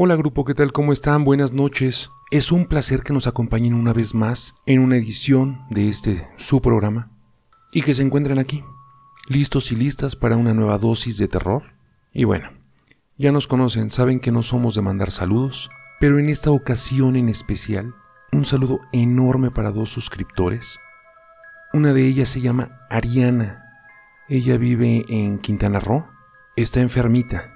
Hola grupo, ¿qué tal? ¿Cómo están? Buenas noches. Es un placer que nos acompañen una vez más en una edición de su programa y que se encuentren aquí, listos y listas para una nueva dosis de terror. Y bueno, ya nos conocen, saben que no somos de mandar saludos, pero en esta ocasión en especial, un saludo enorme para 2 suscriptores. Una de ellas se llama Ariana. Ella vive en Quintana Roo, está enfermita.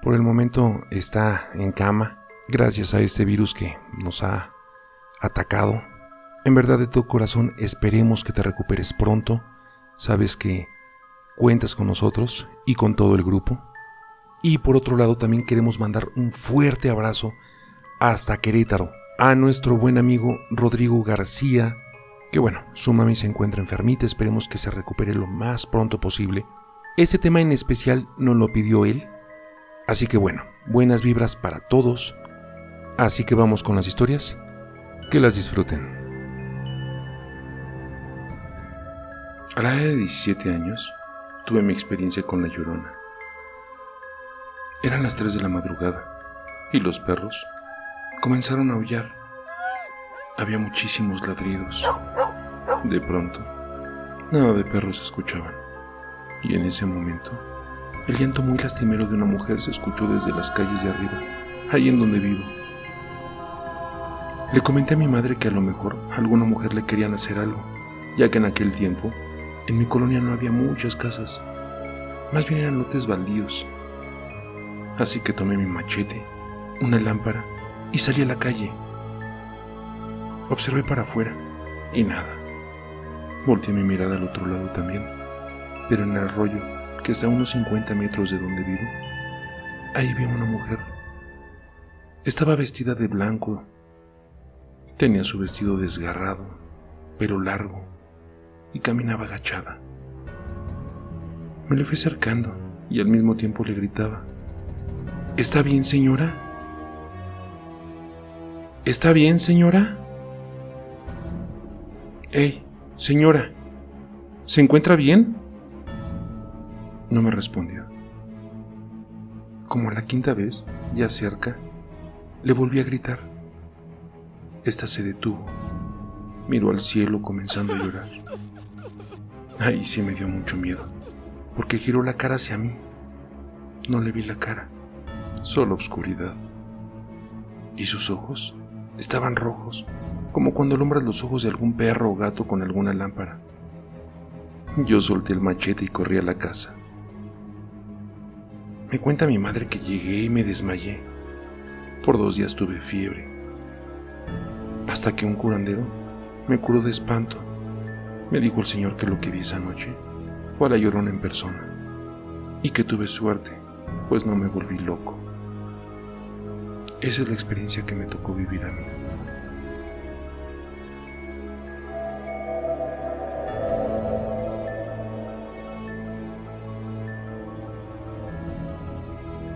Por el momento está en cama, gracias a este virus que nos ha atacado. En verdad, de todo corazón, esperemos que te recuperes pronto. Sabes que cuentas con nosotros y con todo el grupo. Y por otro lado, también queremos mandar un fuerte abrazo hasta Querétaro a nuestro buen amigo Rodrigo García, que bueno, su mami se encuentra enfermita, esperemos que se recupere lo más pronto posible. Este tema en especial nos lo pidió él. Así que bueno, buenas vibras para todos. Así que vamos con las historias. Que las disfruten. A la edad de 17 años, tuve mi experiencia con la Llorona. Eran las 3 de la madrugada y los perros comenzaron a aullar. Había muchísimos ladridos. De pronto, nada de perros se escuchaban. Y en ese momento, el llanto muy lastimero de una mujer se escuchó desde las calles de arriba, ahí en donde vivo. Le comenté a mi madre que a lo mejor a alguna mujer le querían hacer algo, ya que en aquel tiempo, en mi colonia no había muchas casas, más bien eran lotes baldíos. Así que tomé mi machete, una lámpara y salí a la calle. Observé para afuera y nada. Volteé mi mirada al otro lado también, pero en el arroyo, que está a unos 50 metros de donde vivo, ahí vi a una mujer. Estaba vestida de blanco. Tenía su vestido desgarrado, pero largo, y caminaba agachada. Me le fui acercando y al mismo tiempo le gritaba: ¿Está bien, señora? ¿Está bien, señora? ¡Ey, señora! ¿Se encuentra bien? No me respondió. Como a la 5ª vez, ya cerca, le volví a gritar. Esta se detuvo, miró al cielo comenzando a llorar. Ahí sí me dio mucho miedo, porque giró la cara hacia mí. No le vi la cara, solo oscuridad. Y sus ojos estaban rojos, como cuando alumbras los ojos de algún perro o gato con alguna lámpara. Yo solté el machete y corrí a la casa. Me cuenta mi madre que llegué y me desmayé. Por 2 días tuve fiebre. Hasta que un curandero me curó de espanto. Me dijo el señor que lo que vi esa noche fue a la Llorona en persona. Y que tuve suerte, pues no me volví loco. Esa es la experiencia que me tocó vivir a mí.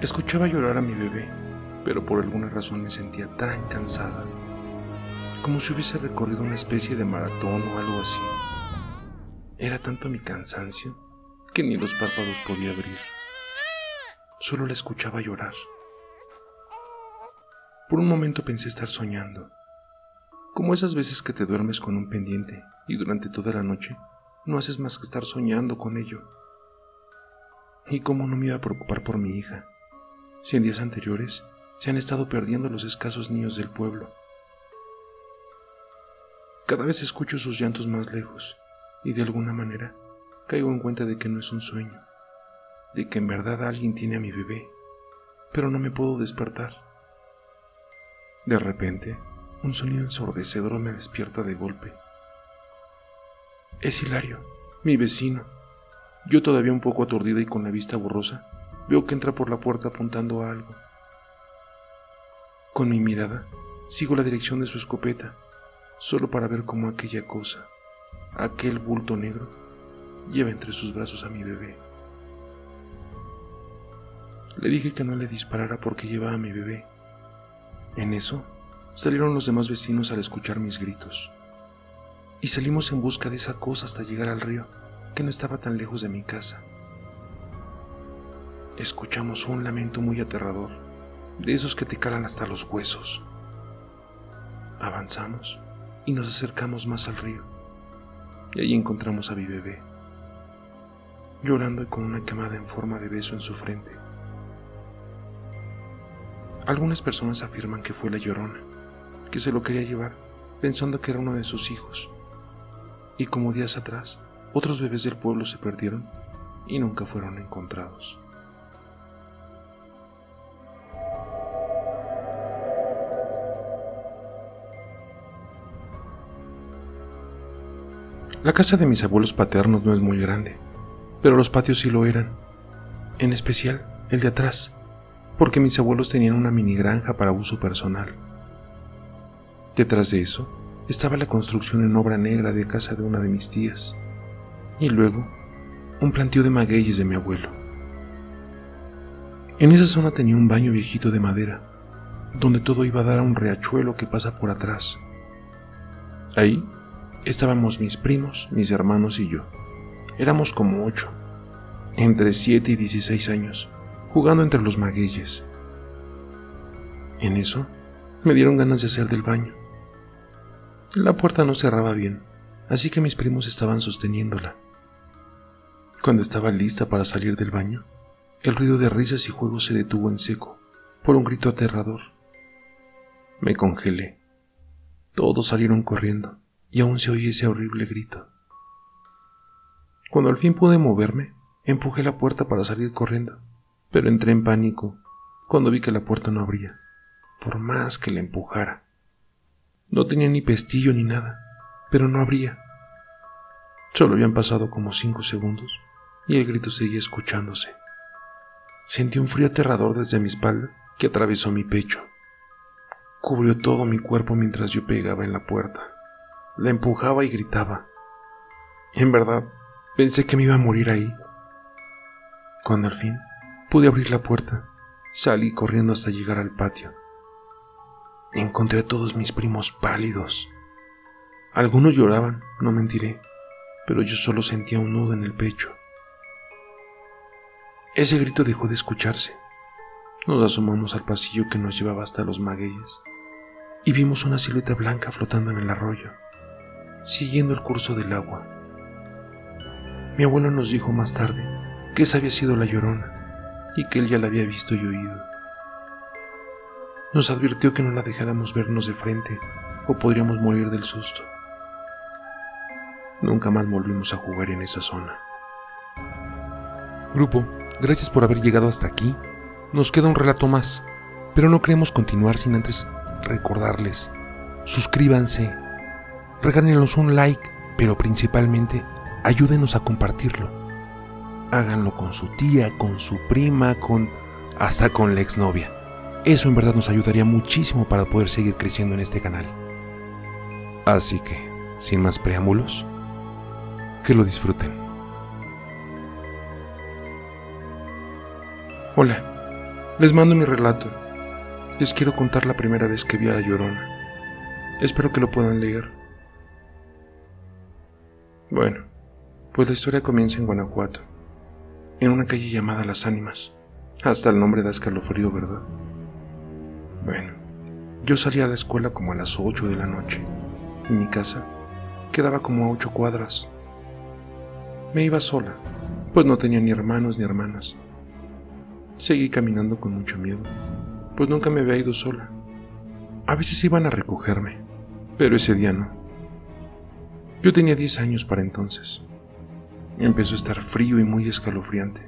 Escuchaba llorar a mi bebé, pero por alguna razón me sentía tan cansada, como si hubiese recorrido una especie de maratón o algo así. Era tanto mi cansancio que ni los párpados podía abrir. Solo la escuchaba llorar. Por un momento pensé estar soñando, como esas veces que te duermes con un pendiente y durante toda la noche no haces más que estar soñando con ello. ¿Y cómo no me iba a preocupar por mi hija? Si en días anteriores se han estado perdiendo los escasos niños del pueblo. Cada vez escucho sus llantos más lejos y de alguna manera caigo en cuenta de que no es un sueño, de que en verdad alguien tiene a mi bebé, pero no me puedo despertar. De repente, un sonido ensordecedor me despierta de golpe. Es Hilario, mi vecino. Yo todavía un poco aturdida y con la vista borrosa, veo que entra por la puerta apuntando a algo. Con mi mirada, sigo la dirección de su escopeta, solo para ver cómo aquella cosa, aquel bulto negro, lleva entre sus brazos a mi bebé. Le dije que no le disparara porque llevaba a mi bebé. En eso, salieron los demás vecinos al escuchar mis gritos. Y salimos en busca de esa cosa hasta llegar al río, que no estaba tan lejos de mi casa. Escuchamos un lamento muy aterrador, de esos que te calan hasta los huesos. Avanzamos y nos acercamos más al río, y allí encontramos a mi bebé, llorando y con una quemada en forma de beso en su frente. Algunas personas afirman que fue la Llorona, que se lo quería llevar, pensando que era uno de sus hijos. Y como días atrás, otros bebés del pueblo se perdieron y nunca fueron encontrados. La casa de mis abuelos paternos no es muy grande, pero los patios sí lo eran, en especial el de atrás, porque mis abuelos tenían una mini granja para uso personal. Detrás de eso estaba la construcción en obra negra de casa de una de mis tías, y luego un plantío de magueyes de mi abuelo. En esa zona tenía un baño viejito de madera, donde todo iba a dar a un riachuelo que pasa por atrás. Ahí estábamos mis primos, mis hermanos y yo. Éramos como 8, entre 7 y 16 años, jugando entre los magueyes. En eso, me dieron ganas de hacer del baño. La puerta no cerraba bien, así que mis primos estaban sosteniéndola. Cuando estaba lista para salir del baño, el ruido de risas y juegos se detuvo en seco, por un grito aterrador. Me congelé. Todos salieron corriendo, y aún se oía ese horrible grito. Cuando al fin pude moverme, empujé la puerta para salir corriendo, pero entré en pánico cuando vi que la puerta no abría, por más que la empujara. No tenía ni pestillo ni nada, pero no abría. Solo habían pasado como 5 segundos y el grito seguía escuchándose. Sentí un frío aterrador desde mi espalda que atravesó mi pecho. Cubrió todo mi cuerpo mientras yo pegaba en la puerta. La empujaba y gritaba. En verdad, pensé que me iba a morir ahí. Cuando al fin pude abrir la puerta, salí corriendo hasta llegar al patio. Encontré a todos mis primos pálidos. Algunos lloraban, no mentiré, pero yo solo sentía un nudo en el pecho. Ese grito dejó de escucharse. Nos asomamos al pasillo que nos llevaba hasta los magueyes y vimos una silueta blanca flotando en el arroyo, siguiendo el curso del agua. Mi abuelo nos dijo más tarde que esa había sido la Llorona y que él ya la había visto y oído. Nos advirtió que no la dejáramos vernos de frente o podríamos morir del susto. Nunca más volvimos a jugar en esa zona. Grupo, gracias por haber llegado hasta aquí. Nos queda un relato más, pero no queremos continuar sin antes recordarles: suscríbanse, regálenos un like, pero principalmente ayúdenos a compartirlo. Háganlo con su tía, con su prima, hasta con la exnovia. Eso en verdad nos ayudaría muchísimo para poder seguir creciendo en este canal. Así que, sin más preámbulos, que lo disfruten. Hola, les mando mi relato. Les quiero contar la primera vez que vi a la Llorona. Espero que lo puedan leer. Bueno, pues la historia comienza en Guanajuato, en una calle llamada Las Ánimas. Hasta el nombre da escalofrío, ¿verdad? Bueno, yo salía a la escuela como a las 8 de la noche y mi casa quedaba como a 8 cuadras. Me iba sola, pues no tenía ni hermanos ni hermanas. Seguí caminando con mucho miedo, pues nunca me había ido sola. A veces iban a recogerme, pero ese día no. Yo tenía 10 años para entonces. Empezó a estar frío y muy escalofriante.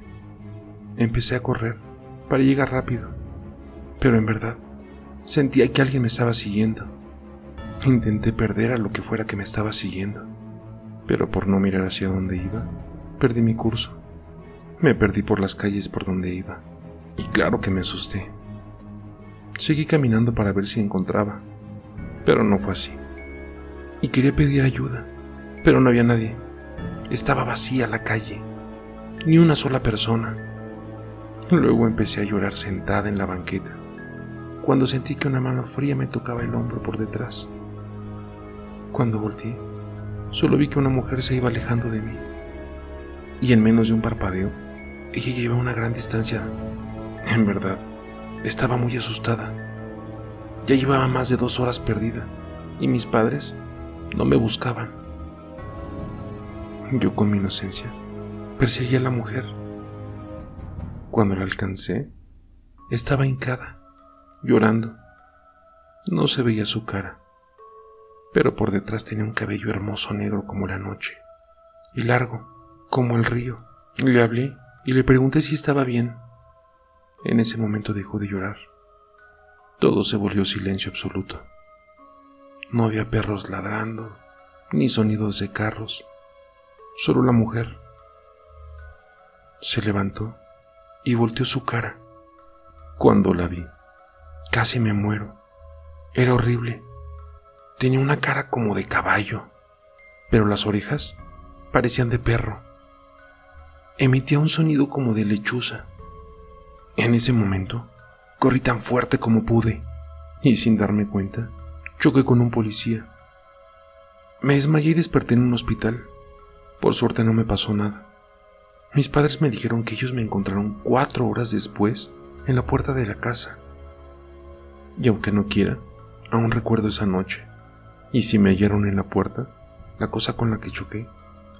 Empecé a correr para llegar rápido, pero en verdad sentía que alguien me estaba siguiendo. Intenté perder a lo que fuera que me estaba siguiendo, pero por no mirar hacia dónde iba, perdí mi curso. Me perdí por las calles por donde iba, y claro que me asusté. Seguí caminando para ver si encontraba, pero no fue así. Y quería pedir ayuda, pero no había nadie. Estaba vacía la calle, ni una sola persona. Luego empecé a llorar sentada en la banqueta, cuando sentí que una mano fría me tocaba el hombro por detrás. Cuando volteé, solo vi que una mujer se iba alejando de mí, y en menos de un parpadeo, ella ya iba a una gran distancia. En verdad, Estaba muy asustada. Ya llevaba más de 2 horas perdida y mis padres no me buscaban. Yo, con mi inocencia, perseguí a la mujer. Cuando la alcancé, estaba hincada, llorando. No se veía su cara, pero por detrás tenía un cabello hermoso, negro como la noche y largo como el río. Le hablé y le pregunté si estaba bien. En ese momento dejó de llorar. Todo se volvió silencio absoluto. No había perros ladrando, ni sonidos de carros, solo la mujer. Se levantó y volteó su cara. Cuando la vi, casi me muero. Era horrible. Tenía una cara como de caballo, pero las orejas parecían de perro. Emitía un sonido como de lechuza. En ese momento, corrí tan fuerte como pude y, sin darme cuenta, choqué con un policía. Me desmayé y desperté en un hospital. Por suerte no me pasó nada. Mis padres me dijeron que ellos me encontraron 4 horas después en la puerta de la casa. Y aunque no quiera, aún recuerdo esa noche. Y si me hallaron en la puerta, la cosa con la que choqué,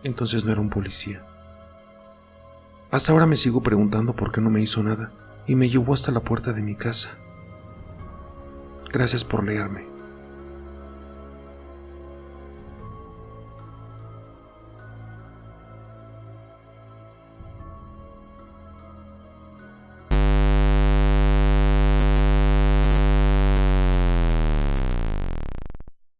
entonces no era un policía. Hasta ahora me sigo preguntando por qué no me hizo nada y me llevó hasta la puerta de mi casa. Gracias por leerme.